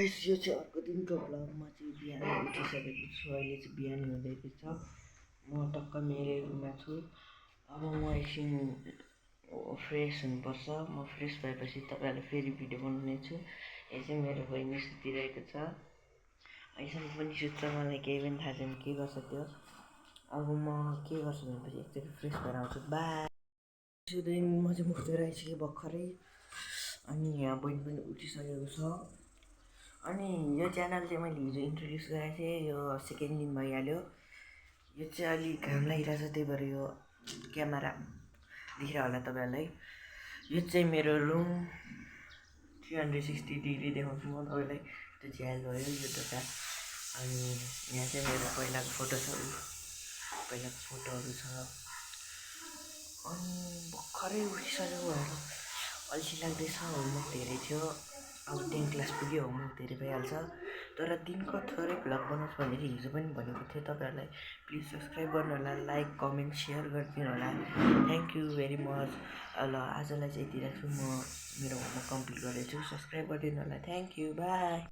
यो चाहिँ अर्को दिनको भ्लगमा चाहिँ बिहान उठिसकेको छु। अहिले चाहिँ बिहान हुँदैछ। म टक्क मेरै रुममा छु। अब म एकछिन फ्रेस हुनुपर्छ। म फ्रेस भएपछि तपाईँहरूलाई फेरि भिडियो बनाउनेछु। यो चाहिँ मेरो बहिनी सुतिरहेको छ। अहिलेसम्म पनि सुत्छ, मलाई केही पनि थाहा छैन के गर्छ त्यो। अब म के गर्छु भनेपछि एकचोटि फ्रेस भएर आउँछु। बाई। म चाहिँ मुखतिर आइसकेँ भर्खरै। अनि यहाँ बहिनी पनि उठिसकेको छ। अनि यो च्यानल चाहिँ मैले हिजो इन्ट्रोड्युस गरेको थिएँ। यो सेकेन्ड दिन भइहाल्यो। यो चाहिँ अलिक घाम लागिरहेछ, त्यही भएर यो क्यामेरा देखिरह होला तपाईँहरूलाई। यो चाहिँ मेरो रुम 360 डिग्री देखाउँछु म तपाईँलाई। त्यो झ्याल भयो यो ढोका। अनि यहाँ चाहिँ मेरो पहिलाको फोटोहरू छ। अनि भर्खरै उठिसकेको भएर अल्छी लाग्दैछ। होमवर्क धेरै थियो। अब 10 क्लास पुग्यो, होमवर्क धेरै भइहाल्छ। तर दिनको थोरै भ्लग बनाउँछु भनेर हिजो पनि भनेको थिएँ तपाईँहरूलाई। प्लिज सब्सक्राइब गर्नु होला, लाइक कमेन्ट सेयर गरिदिनु होला। Thank you very much. ल आजलाई चाहिँ यति राख्छु। म मेरो होमवर्क कम्प्लिट गर्दैछु। सब्सक्राइब गरिदिनु होला। Thank you. बाई।